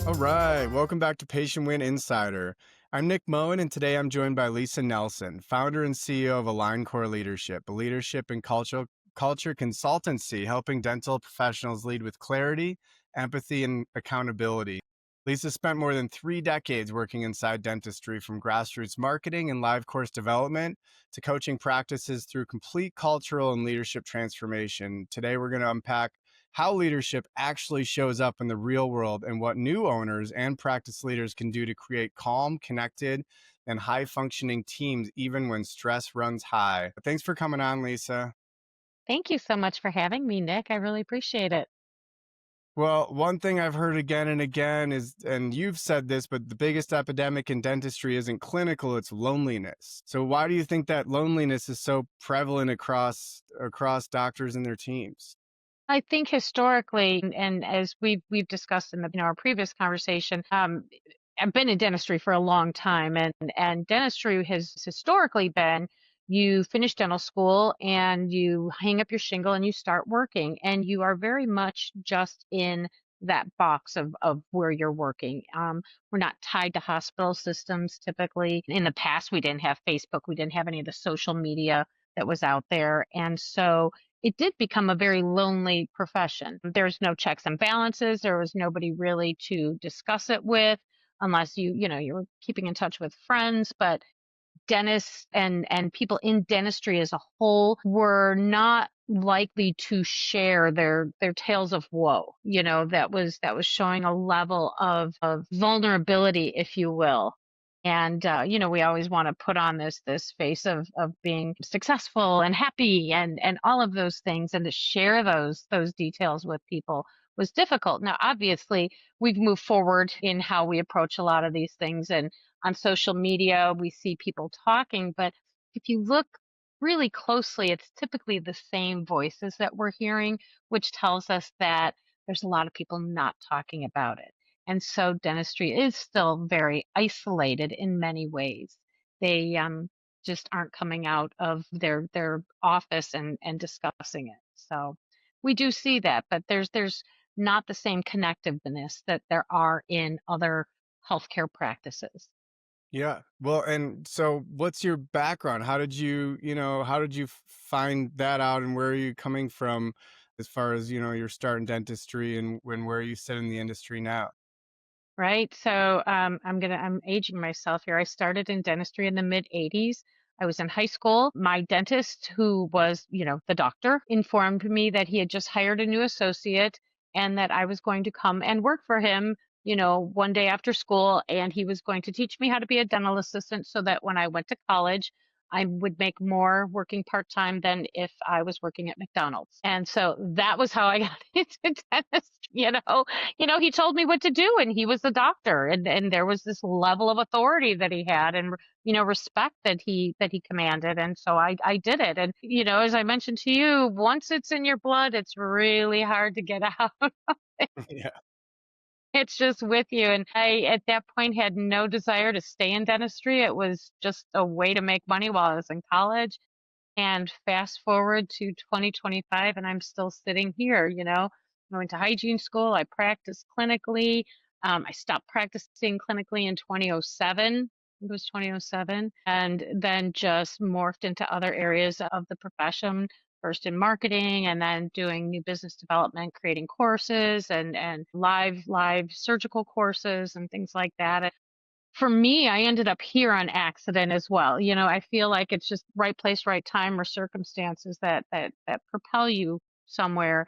All right, welcome back to Patient Win Insider. I'm Nick Moen, and today I'm joined by Lisa Nelson, founder and CEO of Align Core Leadership, a leadership and culture consultancy helping dental professionals lead with clarity, empathy, and accountability. Lisa spent more than 3 decades working inside dentistry, from grassroots marketing and live course development to coaching practices through complete cultural and leadership transformation. Today, we're going to unpack how leadership actually shows up in the real world and what new owners and practice leaders can do to create calm, connected, and high functioning teams even when stress runs high. Thanks for coming on, Lisa. Thank you so much for having me, Nick. I really appreciate it. Well, one thing I've heard again and again is, and you've said this, but the biggest epidemic in dentistry isn't clinical, it's loneliness. So why do you think that loneliness is so prevalent across doctors and their teams? I think historically, and as we've discussed in our previous conversation, I've been in dentistry for a long time, and dentistry has historically been you finish dental school and you hang up your shingle and you start working, and you are very much just in that box of where you're working. We're not tied to hospital systems typically. In the past, we didn't have Facebook, we didn't have any of the social media that was out there, and so it did become a very lonely profession. There's no checks and balances. There was nobody really to discuss it with unless you were keeping in touch with friends, but dentists and people in dentistry as a whole were not likely to share their tales of woe. That was showing a level of vulnerability, if you will. And we always want to put on this face of being successful and happy and all of those things, and to share those details with people was difficult. Now, obviously, we've moved forward in how we approach a lot of these things, and on social media, we see people talking, but if you look really closely, it's typically the same voices that we're hearing, which tells us that there's a lot of people not talking about it. And so dentistry is still very isolated in many ways. They just aren't coming out of their office and discussing it. So we do see that, but there's not the same connectiveness that there are in other healthcare practices. Yeah. Well, and so what's your background? How did you find that out, and where are you coming from as far as, your start in dentistry, and where you sit in the industry now? Right. So I'm aging myself here. I started in dentistry in the mid 80s. I was in high school. My dentist, who was, the doctor, informed me that he had just hired a new associate and that I was going to come and work for him, one day after school. And he was going to teach me how to be a dental assistant so that when I went to college, I would make more working part-time than if I was working at McDonald's. And so that was how I got into dentistry. He told me what to do, and he was the doctor, and there was this level of authority that he had, and respect that he commanded, and so I did it. And as I mentioned to you, once it's in your blood, it's really hard to get out. Yeah. It's just with you. And I, at that point, had no desire to stay in dentistry. It was just a way to make money while I was in college. And fast forward to 2025, and I'm still sitting here. I went to hygiene school. I practiced clinically. I stopped practicing clinically in 2007. It was 2007, and then just morphed into other areas of the profession. First in marketing, and then doing new business development, creating courses and live surgical courses and things like that. For me, I ended up here on accident as well. I feel like it's just right place, right time, or circumstances that propel you somewhere.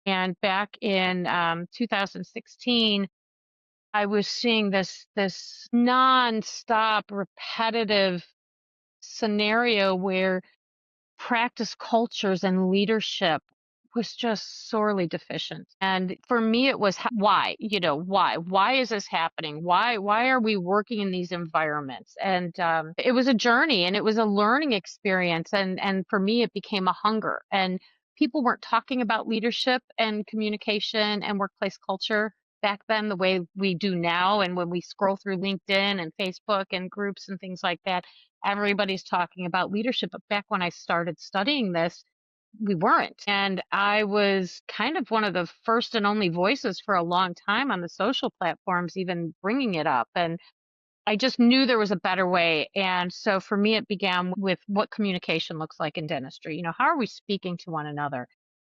And back in 2016, I was seeing this nonstop, repetitive scenario where practice cultures and leadership was just sorely deficient. And for me, it was why, why is this happening? Why are we working in these environments? And it was a journey, and it was a learning experience. And for me, it became a hunger. And people weren't talking about leadership and communication and workplace culture back then the way we do now. And when we scroll through LinkedIn and Facebook and groups and things like that, everybody's talking about leadership. But back when I started studying this, we weren't. And I was kind of one of the first and only voices for a long time on the social platforms, even bringing it up. And I just knew there was a better way. And so for me, it began with what communication looks like in dentistry. How are we speaking to one another?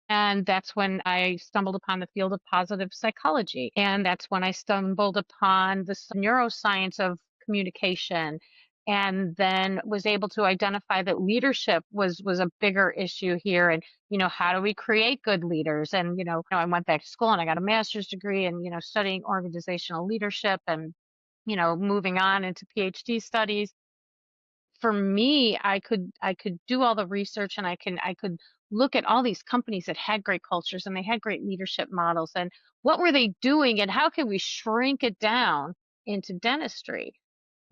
And that's when I stumbled upon the field of positive psychology. And that's when I stumbled upon the neuroscience of communication, and then was able to identify that leadership was a bigger issue here. And, how do we create good leaders? And, I went back to school and I got a master's degree and, studying organizational leadership and, moving on into PhD studies. For me, I could do all the research, and I could look at all these companies that had great cultures and they had great leadership models, and what were they doing and how can we shrink it down into dentistry.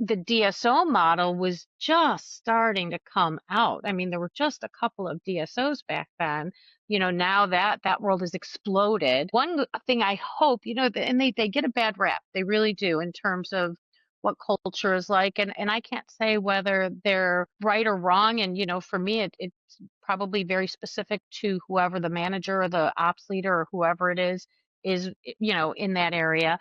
The DSO model was just starting to come out. I mean, there were just a couple of DSOs back then. Now that world has exploded. One thing I hope, and they get a bad rap. They really do, in terms of what culture is like. And I can't say whether they're right or wrong. And, for me, it's probably very specific to whoever the manager or the ops leader or whoever it is, in that area.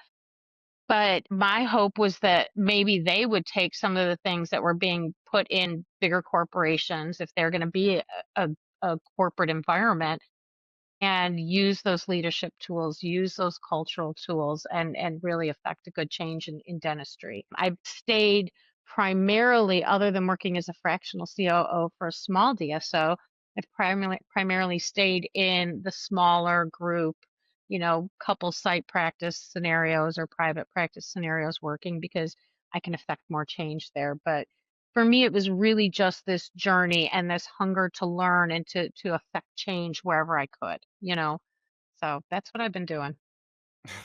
But my hope was that maybe they would take some of the things that were being put in bigger corporations, if they're going to be a, a corporate environment, and use those leadership tools, use those cultural tools, and really affect a good change in dentistry. I've stayed primarily, other than working as a fractional COO for a small DSO, I've primarily stayed in the smaller group, couple site practice scenarios or private practice scenarios, working because I can affect more change there. But for me, it was really just this journey and this hunger to learn and to affect change wherever I could. So that's what I've been doing.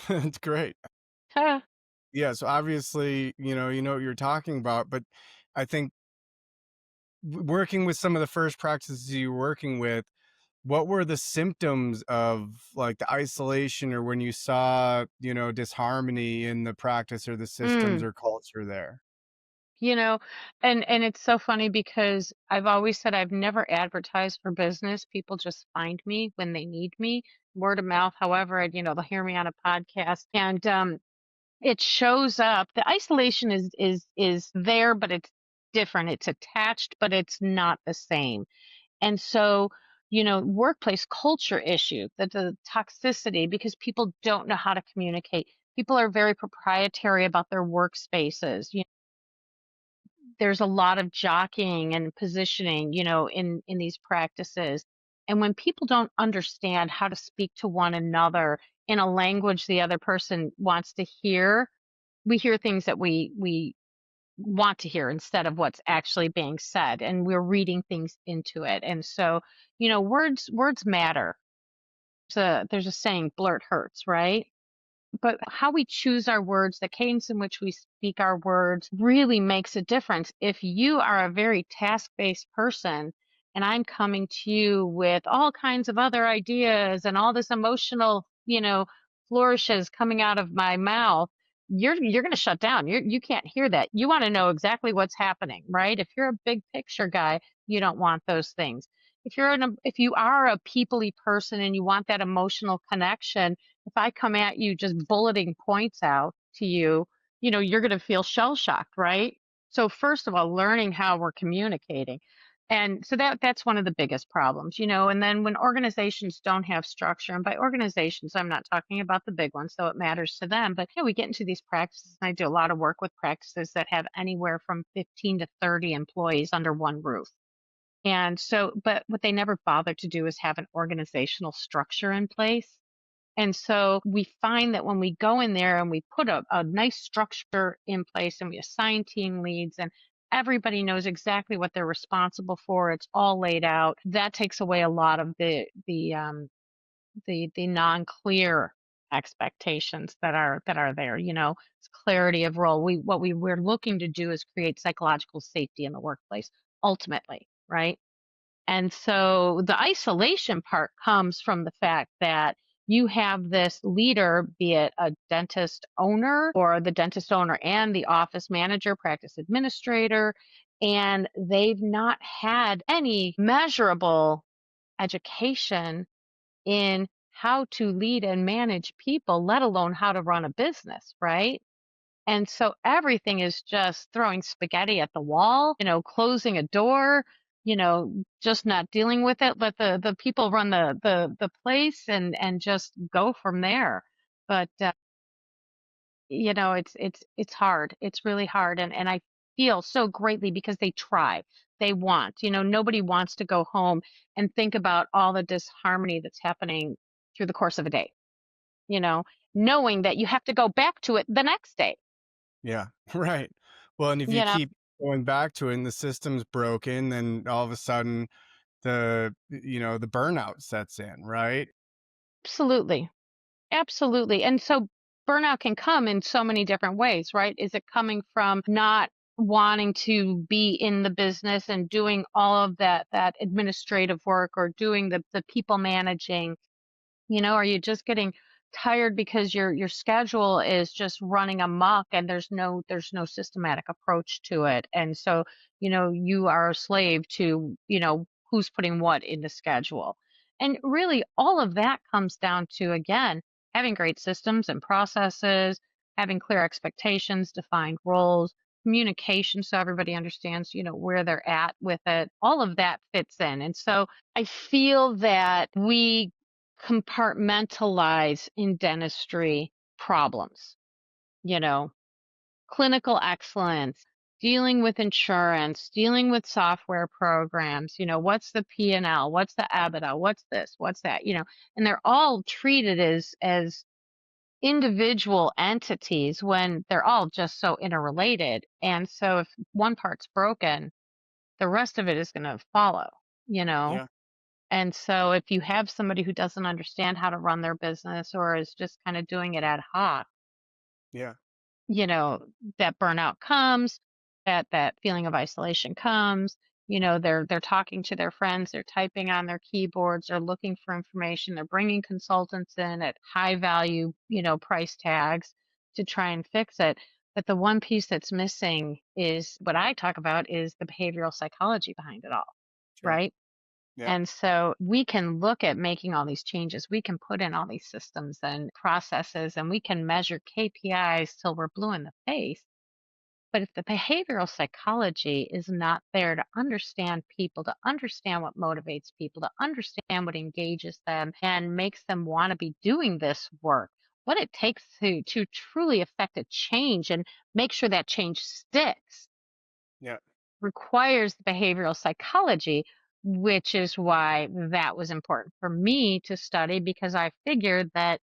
That's great. Huh. Yeah, so obviously, you know what you're talking about, but I think working with some of the first practices you were working with, what were the symptoms of like the isolation or when you saw, disharmony in the practice or the systems Mm. or culture there? You know, and it's so funny because I've always said I've never advertised for business. People just find me when they need me, word of mouth. However, they'll hear me on a podcast, and it shows up. The isolation is there, but it's different. It's attached, but it's not the same. And so, workplace culture issue, the toxicity, because people don't know how to communicate. People are very proprietary about their workspaces. There's a lot of jockeying and positioning, in these practices. And when people don't understand how to speak to one another in a language the other person wants to hear, we hear things that we want to hear instead of what's actually being said, and we're reading things into it. And so, words matter. So there's a saying, blurt hurts, right? But how we choose our words, the cadence in which we speak our words, really makes a difference. If you are a very task based person and I'm coming to you with all kinds of other ideas and all this emotional, flourishes coming out of my mouth, you're going to shut down. You can't hear that. You want to know exactly what's happening, right? If you're a big picture guy, you don't want those things. If you are a peoply person and you want that emotional connection, if I come at you just bulleting points out to you, you're going to feel shell shocked, right? So first of all, learning how we're communicating. And so that's one of the biggest problems, and then when organizations don't have structure, and by organizations, I'm not talking about the big ones, though it matters to them, but we get into these practices, and I do a lot of work with practices that have anywhere from 15 to 30 employees under one roof. And so, but what they never bother to do is have an organizational structure in place. And so we find that when we go in there and we put a nice structure in place and we assign team leads and everybody knows exactly what they're responsible for, it's all laid out. That takes away a lot of the non-clear expectations that are there. It's clarity of role. We're looking to do is create psychological safety in the workplace ultimately, right? And so the isolation part comes from the fact that you have this leader, be it a dentist owner or the dentist owner and the office manager, practice administrator, and they've not had any measurable education in how to lead and manage people, let alone how to run a business, right? And so everything is just throwing spaghetti at the wall, closing a door, just not dealing with it. Let the people run the place and just go from there. But it's hard. It's really hard. And I feel so greatly because they try. They want, nobody wants to go home and think about all the disharmony that's happening through the course of a day, you know, knowing that you have to go back to it the next day, Yeah, right. Well, and if you you know. keep going back to it and the system's broken, then all of a sudden the burnout sets in, right? Absolutely. Absolutely. And so burnout can come in so many different ways, right? Is it coming from not wanting to be in the business and doing all of that administrative work or doing the people managing? Are you just getting tired because your schedule is just running amok and there's no systematic approach to it. And so, you are a slave to, who's putting what in the schedule. And really all of that comes down to, again, having great systems and processes, having clear expectations, defined roles, communication so everybody understands, where they're at with it. All of that fits in. And so I feel that we compartmentalize in dentistry problems, you know, clinical excellence, dealing with insurance, dealing with software programs, what's the P&L, what's the EBITDA, what's this, what's that, and they're all treated as individual entities when they're all just so interrelated. And so if one part's broken, the rest of it is going to follow, you know. Yeah, And so if you have somebody who doesn't understand how to run their business or is just kind of doing it ad hoc, yeah, you know, that burnout comes, that feeling of isolation comes, they're talking to their friends, they're typing on their keyboards, they're looking for information, they're bringing consultants in at high value, price tags to try and fix it. But the one piece that's missing is what I talk about is the behavioral psychology behind it all, sure. right? Yeah, And so we can look at making all these changes. We can put in all these systems and processes, and we can measure KPIs till we're blue in the face. But if the behavioral psychology is not there to understand people, to understand what motivates people, to understand what engages them and makes them want to be doing this work, what it takes to truly affect a change and make sure that change sticks, yeah, requires the behavioral psychology, which is why that was important for me to study because I figured that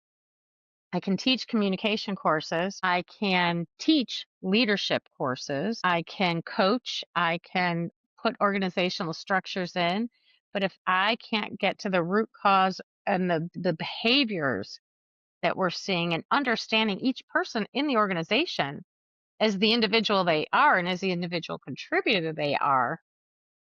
I can teach communication courses, I can teach leadership courses, I can coach, I can put organizational structures in. But if I can't get to the root cause and the behaviors that we're seeing and understanding each person in the organization as the individual they are and as the individual contributor they are,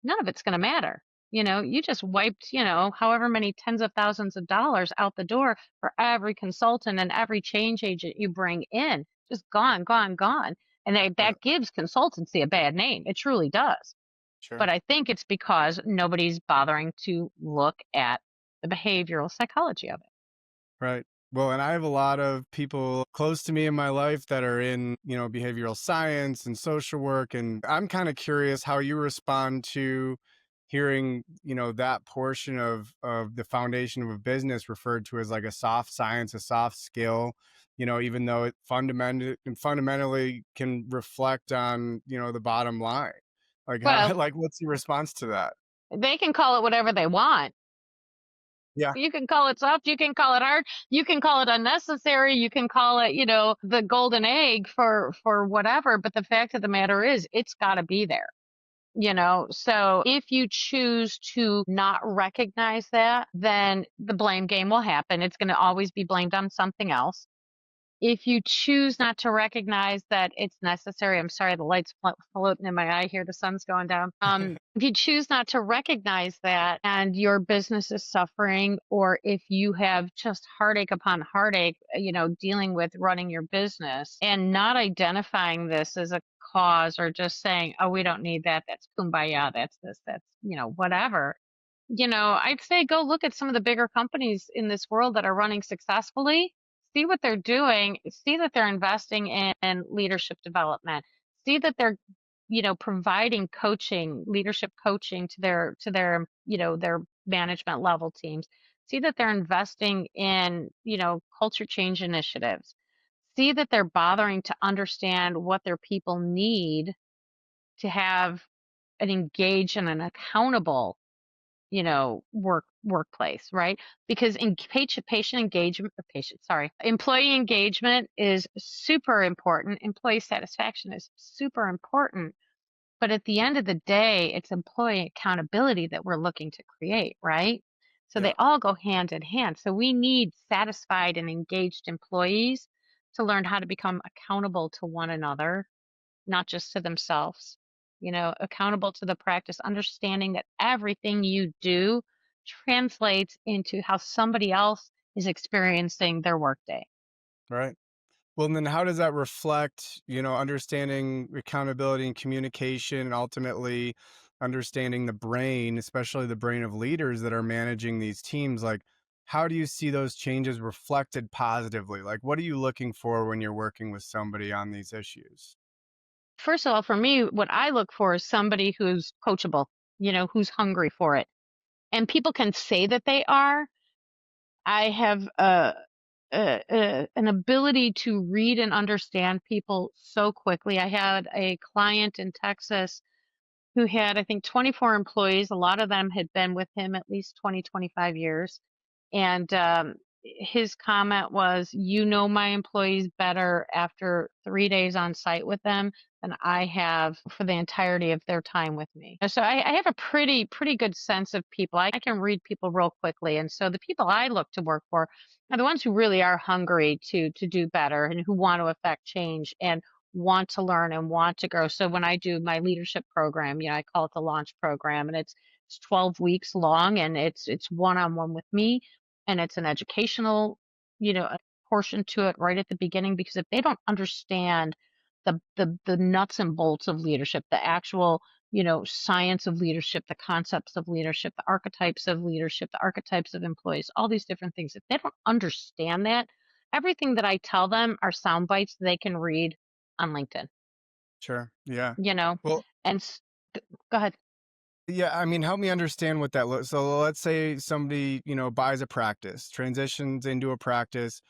none of it's going to matter. You just wiped, however many tens of thousands of dollars out the door for every consultant and every change agent you bring in. Just gone, gone, gone. And yeah, that gives consultancy a bad name. It truly does. sure. But I think it's because nobody's bothering to look at the behavioral psychology of it. Right. Well, and I have a lot of people close to me in my life that are in, behavioral science and social work. And I'm kind of curious how you respond to hearing, that portion of the foundation of a business referred to as like a soft science, a soft skill, even though it fundamentally can reflect on, the bottom line. Like how, Well, like, what's your response to that? they can call it whatever they want. Yeah. You can call it soft, you can call it hard, you can call it unnecessary, you can call it, the golden egg for whatever, but the fact of the matter is it's got to be there. So if you choose to not recognize that, then the blame game will happen. It's going to always be blamed on something else. If you choose not to recognize that it's necessary, I'm sorry, the light's floating in my eye here, the sun's going down. If you choose not to recognize that and your business is suffering, or if you have just heartache upon heartache, dealing with running your business and not identifying this as a cause or just saying, oh, we don't need that. That's kumbaya. That's this, that's, whatever. I'd say go look at some of the bigger companies in this world that are running successfully. See what they're doing. See that they're investing in leadership development. See that they're, providing coaching, leadership coaching to their management level teams. See that they're investing in, culture change initiatives. See that they're bothering to understand what their people need to have an engaged and an accountable workplace, right? Because in patient engagement, or patient, sorry, employee engagement is super important. Employee satisfaction is super important. But at the end of the day, it's employee accountability that we're looking to create, right? So Yeah. they all go hand in hand. So we need satisfied and engaged employees to learn how to become accountable to one another, not just to themselves, accountable to the practice, understanding that everything you do translates into how somebody else is experiencing their workday. Right. Well, and then how does that reflect, understanding accountability and communication, and ultimately understanding the brain, especially the brain of leaders that are managing these teams? Like, how do you see those changes reflected positively? Like, what are you looking for when you're working with somebody on these issues? First of all, for me, what I look for is somebody who's coachable, who's hungry for it. And people can say that they are. I have an ability to read and understand people so quickly. I had a client in Texas who had, I think, 24 employees. A lot of them had been with him at least 20, 25 years. And his comment was, my employees better after 3 days on site with them than I have for the entirety of their time with me. So I have a pretty good sense of people. I can read people real quickly. And so the people I look to work for are the ones who really are hungry to do better and who want to affect change and want to learn and want to grow. So when I do my leadership program, I call it the launch program, and it's 12 weeks long, and it's one-on-one with me, and it's an educational, portion to it right at the beginning, because if they don't understand the nuts and bolts of leadership, the actual, science of leadership, the concepts of leadership, the archetypes of leadership, the archetypes of employees, all these different things, if they don't understand that, everything that I tell them are sound bites they can read on LinkedIn, Sure. Yeah. you know, Well, and go ahead. yeah, I mean, help me understand what that looks. So let's say somebody, buys a practice, transitions into a practice.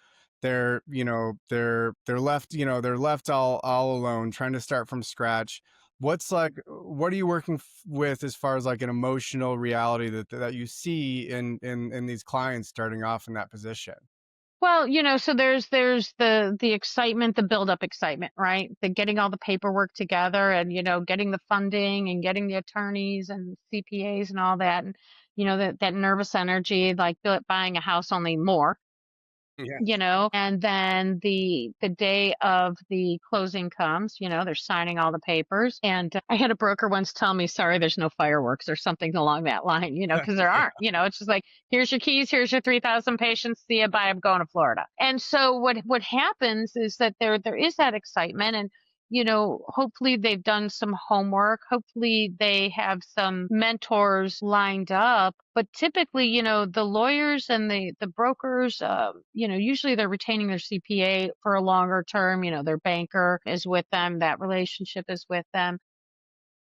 They're left, they're left all alone, trying to start from scratch. What are you working with as far as like an emotional reality that you see in these clients starting off in that position? Well, so there's the excitement, the build up excitement, right? The getting all the paperwork together and getting the funding and getting the attorneys and CPAs and all that, and that nervous energy, like buying a house, only more. Yeah. And then the day of the closing comes, they're signing all the papers. And I had a broker once tell me, sorry, there's no fireworks or something along that line, because there aren't. It's just like, here's your keys, here's your 3,000 patients, see you, bye, I'm going to Florida. And so what happens is that there is that excitement, and hopefully they've done some homework. Hopefully they have some mentors lined up. But typically, the lawyers and the brokers, usually they're retaining their CPA for a longer term. Their banker is with them, that relationship is with them.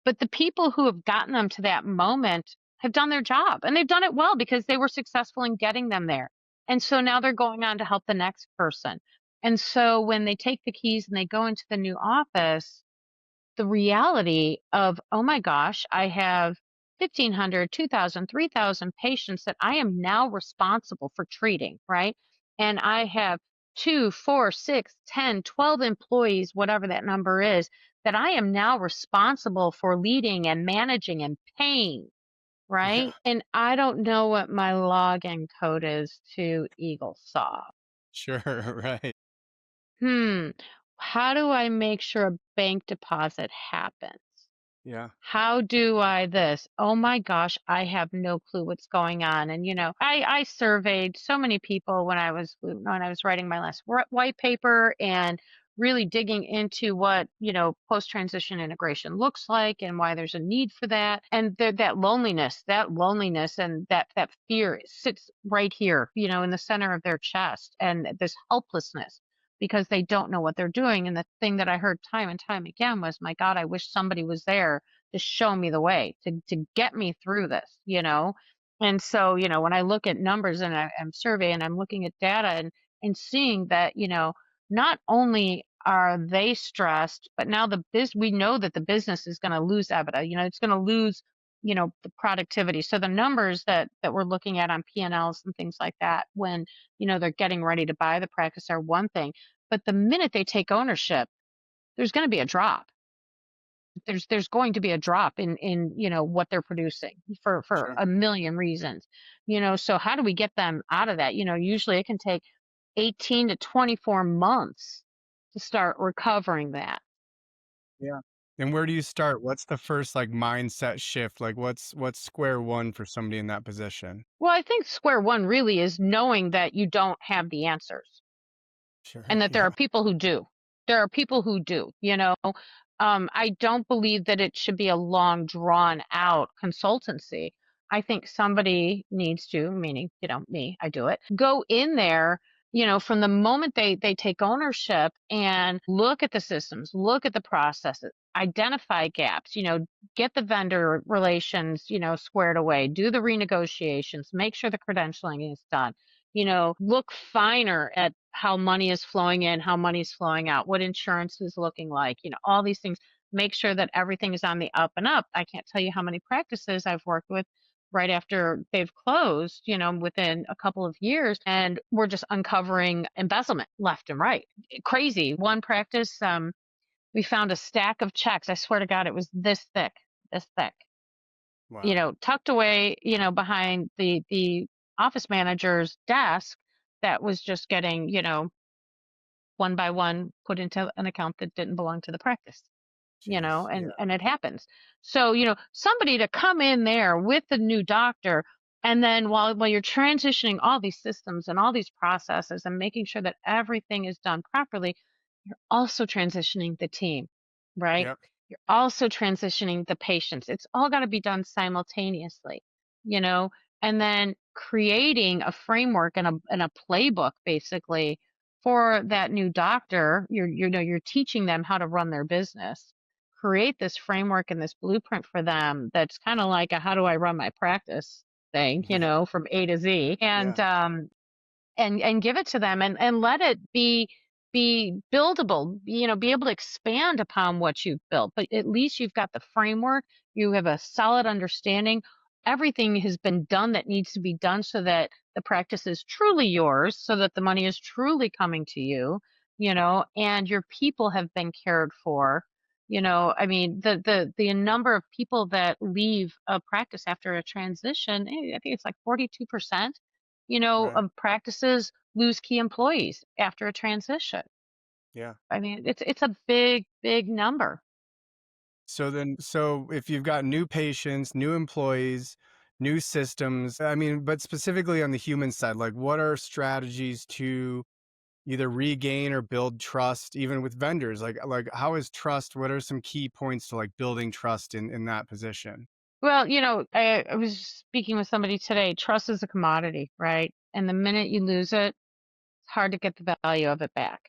But the people who have gotten them to that moment have done their job, and they've done it well because they were successful in getting them there. And so now they're going on to help the next person. And so when they take the keys and they go into the new office, the reality of, oh my gosh, I have 1,500, 2,000, 3,000 patients that I am now responsible for treating, right? And I have 2, 4, 6, 10, 12 employees, whatever that number is, that I am now responsible for leading and managing and paying, Yeah. right? And I don't know what my login code is to EagleSoft. Sure. Right. Hmm. How do I make sure a bank deposit happens? Yeah. How do I this? Oh my gosh, I have no clue what's going on. And I surveyed so many people when I was writing my last white paper, and really digging into what, post-transition integration looks like and why there's a need for that. And that loneliness and that fear sits right here, in the center of their chest, and this helplessness because they don't know what they're doing. And the thing that I heard time and time again was, my God, I wish somebody was there to show me the way to get me through this. And so, when I look at numbers and I'm surveying, I'm looking at data and seeing that, not only are they stressed, but now we know that the business is going to lose EBITDA. It's going to lose, the productivity. So the numbers that we're looking at on P&Ls and things like that, when, they're getting ready to buy the practice, are one thing. But the minute they take ownership, there's going to be a drop. There's going to be a drop in what they're producing for Sure. a million reasons. So how do we get them out of that? Usually it can take 18 to 24 months to start recovering that. Yeah. And where do you start? What's the first like mindset shift? Like what's square one for somebody in that position? Well, I think square one really is knowing that you don't have the answers Sure. and that there are Yeah. people who do. There are people who do. I don't believe that it should be a long, drawn out consultancy. I think somebody needs to, meaning, me, I do it, go in there, from the moment they take ownership and look at the systems, look at the processes, identify gaps, get the vendor relations, squared away, do the renegotiations, make sure the credentialing is done, look finer at how money is flowing in, how money is flowing out, what insurance is looking like, all these things. Make sure that everything is on the up and up. I can't tell you how many practices I've worked with right after they've closed, within a couple of years, and we're just uncovering embezzlement left and right. Crazy. One practice, we found a stack of checks. I swear to God, it was this thick, Wow. tucked away, behind the office manager's desk, that was just getting, one by one put into an account that didn't belong to the practice, Jeez. and Yeah. it happens. So, somebody to come in there with the new doctor, and then while you're transitioning all these systems and all these processes and making sure that everything is done properly, you're also transitioning the team, right? Yep. You're also transitioning the patients. It's all got to be done simultaneously, you know, and then creating a framework and a playbook basically for that new doctor. You're teaching them how to run their business. Create this framework and this blueprint for them that's kind of like a how do I run my practice thing, Right. from A to Z. Yeah. And give it to them and let it be buildable, be able to expand upon what you've built, but at least you've got the framework, you have a solid understanding, everything has been done that needs to be done so that the practice is truly yours, so that the money is truly coming to you, and your people have been cared for. I mean, the number of people that leave a practice after a transition, I think it's like 42%, Right. practices lose key employees after a transition. Yeah. I mean, it's a big, big number. So if you've got new patients, new employees, new systems, I mean, but specifically on the human side, like what are strategies to either regain or build trust even with vendors? Like how is trust? What are some key points to like building trust in that position? Well, I was speaking with somebody today. Trust is a commodity, right? And the minute you lose it, it's hard to get the value of it back.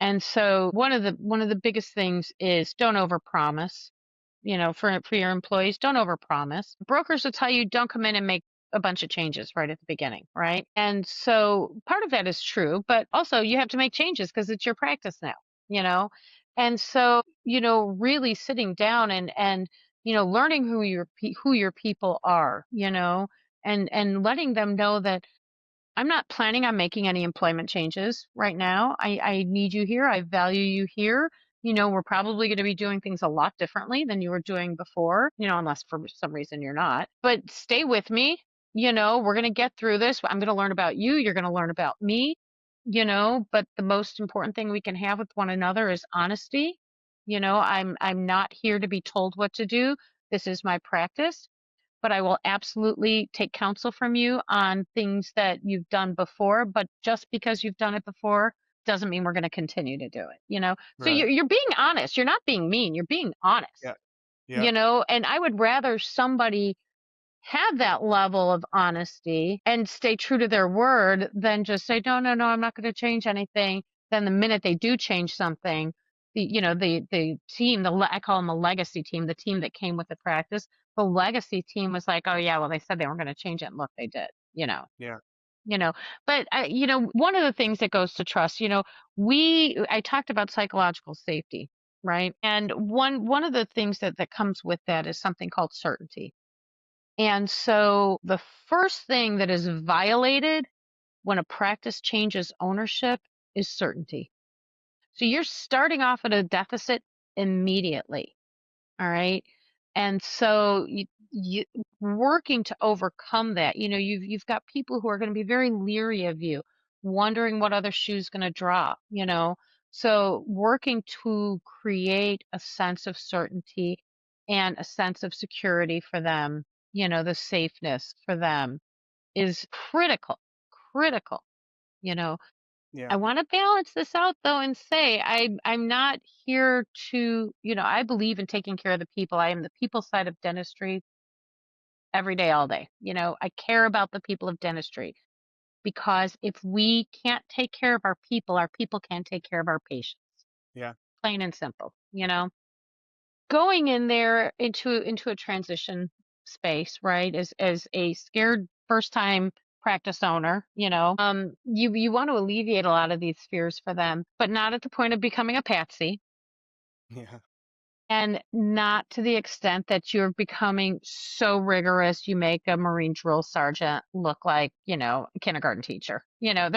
And so one of the biggest things is don't overpromise. For your employees, don't overpromise. Brokers will tell you don't come in and make a bunch of changes right at the beginning, right? And so part of that is true, but also you have to make changes because it's your practice now, you know? And so, really sitting down and learning who your people are, and letting them know that I'm not planning on making any employment changes right now. I need you here. I value you here. We're probably going to be doing things a lot differently than you were doing before, unless for some reason you're not. But stay with me. We're going to get through this. I'm going to learn about you. You're going to learn about me, but the most important thing we can have with one another is honesty. I'm not here to be told what to do. This is my practice, but I will absolutely take counsel from you on things that you've done before. But just because you've done it before doesn't mean we're going to continue to do it, you know? So Right. you're being honest. You're not being mean. You're being honest, Yeah. Yeah. you know? And I would rather somebody have that level of honesty and stay true to their word than just say, no, no, no, I'm not going to change anything. Then the minute they do change something, the team, I call them a legacy team, the team that came with the practice, the legacy team was like, oh yeah, well, they said they weren't going to change it. And look, they did, Yeah. you know, but one of the things that goes to trust, I talked about psychological safety, right? And one of the things that comes with that is something called certainty. And so the first thing that is violated when a practice changes ownership is certainty. So you're starting off at a deficit immediately. All right. And so you working to overcome that, you've got people who are going to be very leery of you, wondering what other shoe's going to drop. So working to create a sense of certainty and a sense of security for them, the safeness for them is critical, critical, you know. Yeah. I want to balance this out though and say I'm not here to, I believe in taking care of the people. I am the people side of dentistry every day, all day. I care about the people of dentistry because if we can't take care of our people can't take care of our patients. Yeah. Plain and simple. Going in there into a transition space, right? As a scared first time practice owner, you want to alleviate a lot of these fears for them, but not at the point of becoming a patsy Yeah. and not to the extent that you're becoming so rigorous you make a Marine drill sergeant look like, a kindergarten teacher. Yeah.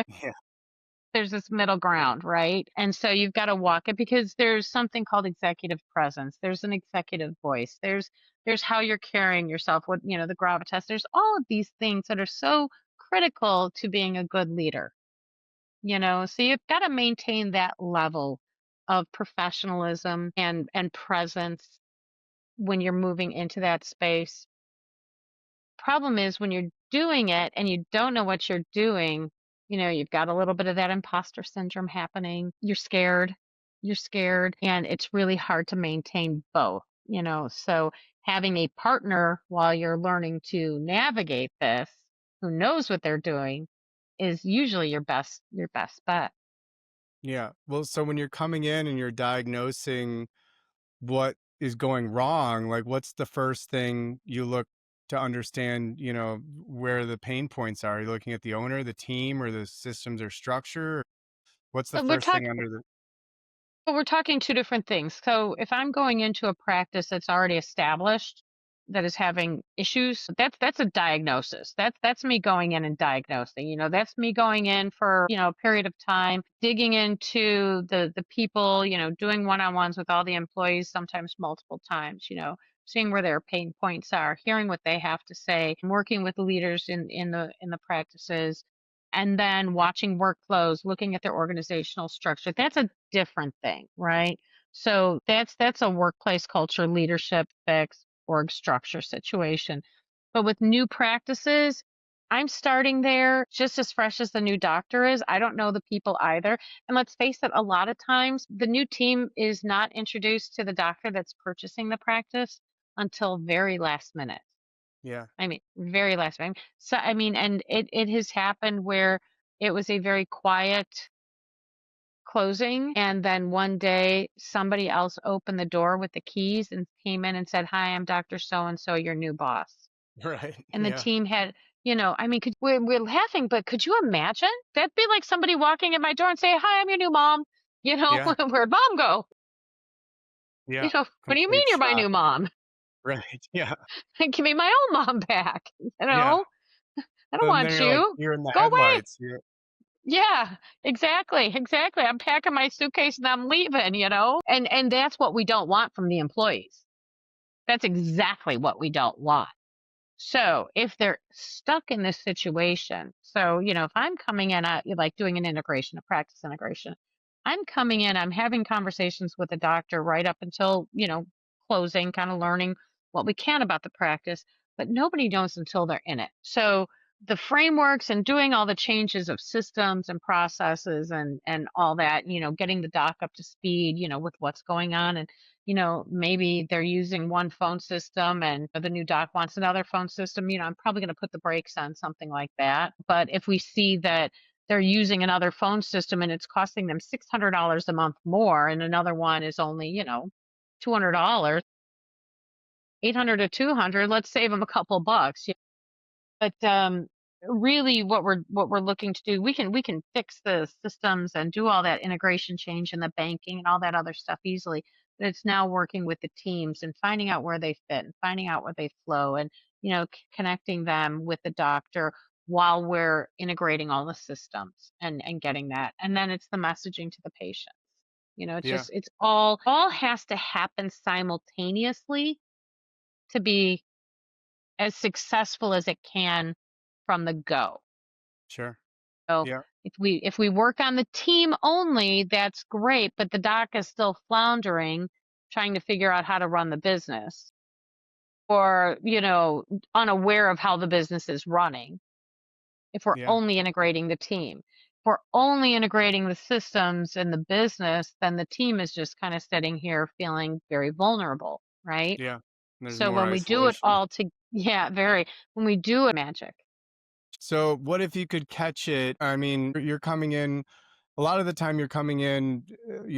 There's this middle ground, right? And so you've got to walk it because there's something called executive presence. There's an executive voice. There's how you're carrying yourself, what, the gravitas. There's all of these things that are so critical to being a good leader. So you've got to maintain that level of professionalism and presence when you're moving into that space. Problem is when you're doing it and you don't know what you're doing, you've got a little bit of that imposter syndrome happening. You're scared, and it's really hard to maintain both. So having a partner while you're learning to navigate this, who knows what they're doing, is usually your best bet. Yeah. Well, so when you're coming in and you're diagnosing what is going wrong, like what's the first thing you look to understand, where the pain points are? Are you looking at the owner, the team, or the systems or structure? What's the But we're first thing talking under the But we're talking two different things. So if I'm going into a practice that's already established, that is having issues, that's a diagnosis. That's me going in and diagnosing. That's me going in for, a period of time, digging into the people, doing one-on-ones with all the employees, sometimes multiple times, seeing where their pain points are, hearing what they have to say, working with the leaders in the practices, and then watching workflows, looking at their organizational structure. That's a different thing, right? So that's a workplace culture, leadership fix, org structure situation. But with new practices, I'm starting there just as fresh as the new doctor is. I don't know the people either. And let's face it, a lot of times the new team is not introduced to the doctor that's purchasing the practice until very last minute. Yeah. I mean, very last minute. So, I mean, and it has happened where it was a very quiet closing. And then one day somebody else opened the door with the keys and came in and said, hi, I'm Dr. So and so, your new boss. Right. And the Yeah. team had, I mean, we're laughing, but could you imagine? That'd be like somebody walking in my door and say, hi, I'm your new mom. Yeah. Where'd mom go? Yeah. What do you mean Complete you're my shock. new mom? Right. Yeah. Give me my own mom back. Yeah. I don't Then want you're like you. you're in the Go away. headlights. You're Yeah, exactly, exactly. I'm packing my suitcase and I'm leaving. And that's what we don't want from the employees. That's exactly what we don't want. So if they're stuck in this situation, so if I'm coming in at like doing an integration, a practice integration, I'm coming in, I'm having conversations with the doctor right up until, closing, kind of learning what we can about the practice, but nobody knows until they're in it. So the frameworks and doing all the changes of systems and processes and all that, getting the doc up to speed, with what's going on. And maybe they're using one phone system and the new doc wants another phone system. I'm probably going to put the brakes on something like that. But if we see that they're using another phone system and it's costing them $600 a month more, and another one is only $200, 800 to 200, let's save them a couple bucks. But really, what we're looking to do, we can fix the systems and do all that integration change and the banking and all that other stuff easily. But it's now working with the teams and finding out where they fit and finding out where they flow, and connecting them with the doctor while we're integrating all the systems and getting that. And then it's the messaging to the patient. It's Yeah, just, it's all has to happen simultaneously to be as successful as it can from the go. sure. So Yeah, if we work on the team only, that's great, but the doc is still floundering, trying to figure out how to run the business, or unaware of how the business is running. If we're yeah, only integrating the team, if we're only integrating the systems and the business, then the team is just kind of sitting here feeling very vulnerable, right? yeah. There's So more when we do it isolation. all to yeah, very, when we do it magic. So, what if you could catch it? I mean, you're coming in a lot of the time you're coming in,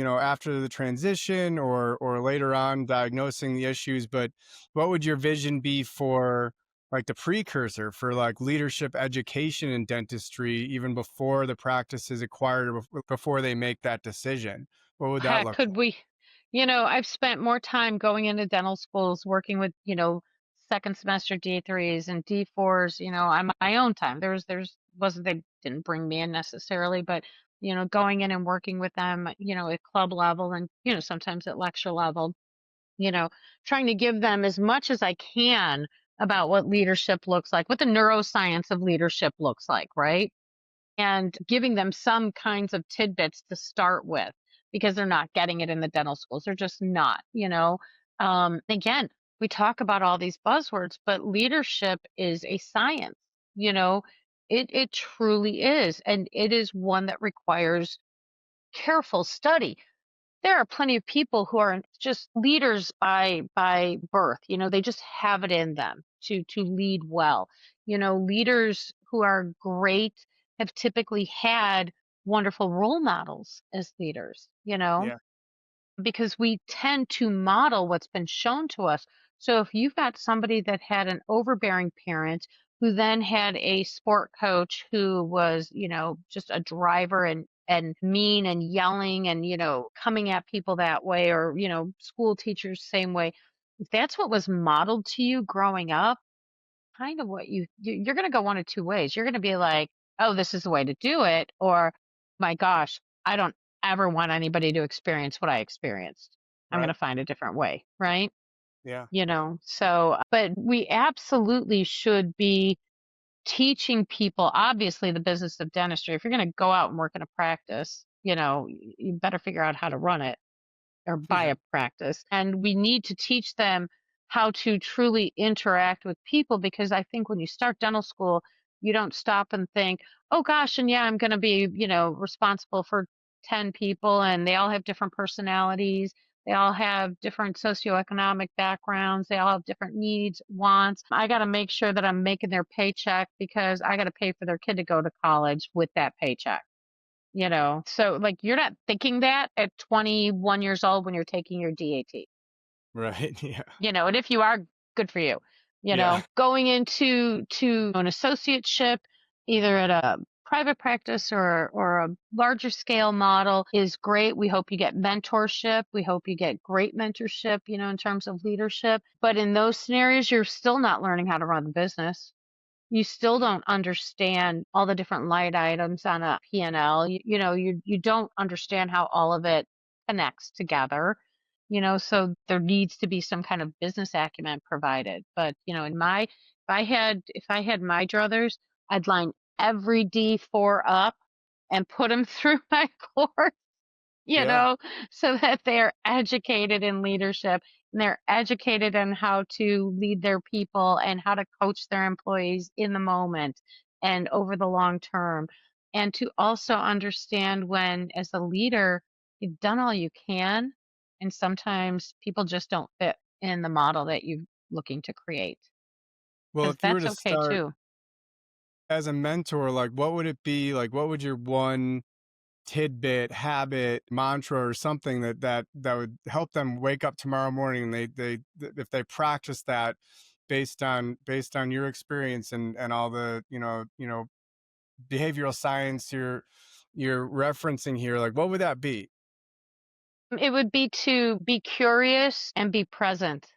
after the transition or later on diagnosing the issues, but what would your vision be for like the precursor for like leadership education in dentistry even before the practice is acquired or before they make that decision? What would that Heck, look could like? we? I've spent more time going into dental schools, working with, second semester D3s and D4s, on my own time. There's wasn't they didn't bring me in necessarily, but going in and working with them, at club level and, sometimes at lecture level, you know, trying to give them as much as I can about what leadership looks like, what the neuroscience of leadership looks like, right? And giving them some kinds of tidbits to start with, because they're not getting it in the dental schools. They're just not. Again, we talk about all these buzzwords, but leadership is a science. You know, it truly is. And it is one that requires careful study. There are plenty of people who are just leaders by birth. They just have it in them to lead well. Leaders who are great have typically had wonderful role models as leaders, Yeah, because we tend to model what's been shown to us. So if you've got somebody that had an overbearing parent who then had a sport coach who was, just a driver and mean and yelling and, coming at people that way, or, school teachers same way. If that's what was modeled to you growing up, kind of what you're going to go one of two ways. You're going to be like, "Oh, this is the way to do it," or "My gosh, I don't ever want anybody to experience what I experienced. I'm going to right. find a different way," right? Yeah, So, but we absolutely should be teaching people, obviously, the business of dentistry. If you're going to go out and work in a practice, you better figure out how to run it or buy yeah, a practice. And we need to teach them how to truly interact with people, because I think when you start dental school, you don't stop and think, oh gosh, and yeah, I'm going to be, responsible for 10 people and they all have different personalities. They all have different socioeconomic backgrounds. They all have different needs, wants. I got to make sure that I'm making their paycheck because I got to pay for their kid to go to college with that paycheck. So like you're not thinking that at 21 years old when you're taking your DAT. right. Yeah, And if you are, good for you. yeah, Going into an associateship, either at a private practice or a larger scale model, is great. We hope you get mentorship. We hope you get great mentorship, in terms of leadership. But in those scenarios, you're still not learning how to run the business. You still don't understand all the different line items on a P&L. You don't understand how all of it connects together. So there needs to be some kind of business acumen provided. But, if I had my druthers, I'd line every D4 up and put them through my course, you yeah. know, so that they're educated in leadership and they're educated on how to lead their people and how to coach their employees in the moment. and over the long term. And to also understand when, as a leader, you've done all you can, and sometimes people just don't fit in the model that you're looking to create, Well, because if you were that's to okay start too. as a mentor, like what would it be? Like what would your one tidbit, habit, mantra, or something that would help them wake up tomorrow morning and if they practice that based on your experience and all the behavioral science you're referencing here, like what would that be? It would be to be curious and be present.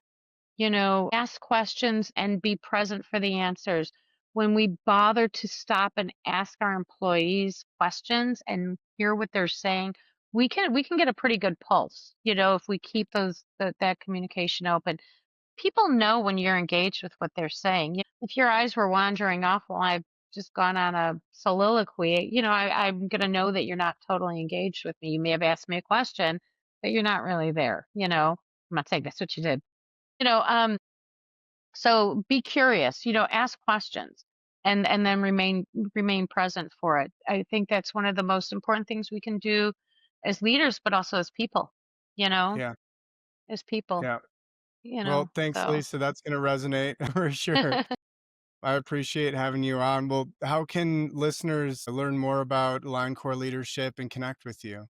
Ask questions and be present for the answers. When we bother to stop and ask our employees questions and hear what they're saying, we can get a pretty good pulse, if we keep that communication open. People know when you're engaged with what they're saying. If your eyes were wandering off while I've just gone on a soliloquy, I'm going to know that you're not totally engaged with me. You may have asked me a question, but you're not really there. I'm not saying that's what you did. You know, um, so be curious, ask questions and then remain present for it. I think that's one of the most important things we can do as leaders, but also as people, you know, Yeah, as people, yeah. Well, thanks, so. Lisa. That's going to resonate for sure. I appreciate having you on. Well, how can listeners learn more about Line Core Leadership and connect with you?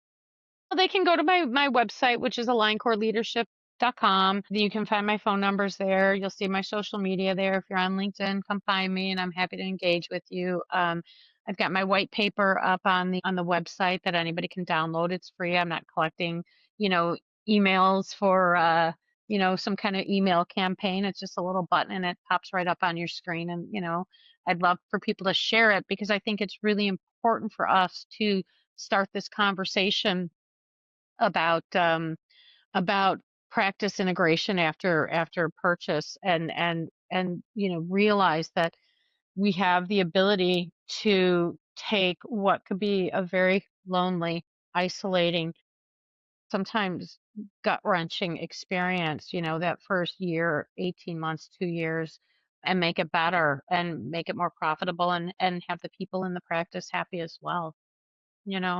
Well, they can go to my website, which is aligncoreleadership.com. You can find my phone numbers there. You'll see my social media there. If you're on LinkedIn, come find me, and I'm happy to engage with you. I've got my white paper up on the website that anybody can download. It's free. I'm not collecting, you know, emails for some kind of email campaign. It's just a little button, and it pops right up on your screen. And I'd love for people to share it because I think it's really important for us to start this conversation about about practice integration after purchase, and realize that we have the ability to take what could be a very lonely, isolating, sometimes gut-wrenching experience, that first year, 18 months, 2 years, and make it better and make it more profitable, and have the people in the practice happy as well.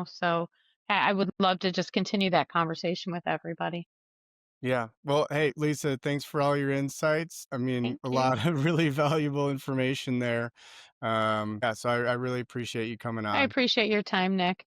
So I would love to just continue that conversation with everybody. Yeah. Well, hey, Lisa, thanks for all your insights. I mean, Thank a you. lot of really valuable information there. Yeah, so I really appreciate you coming I on. appreciate your time, Nick.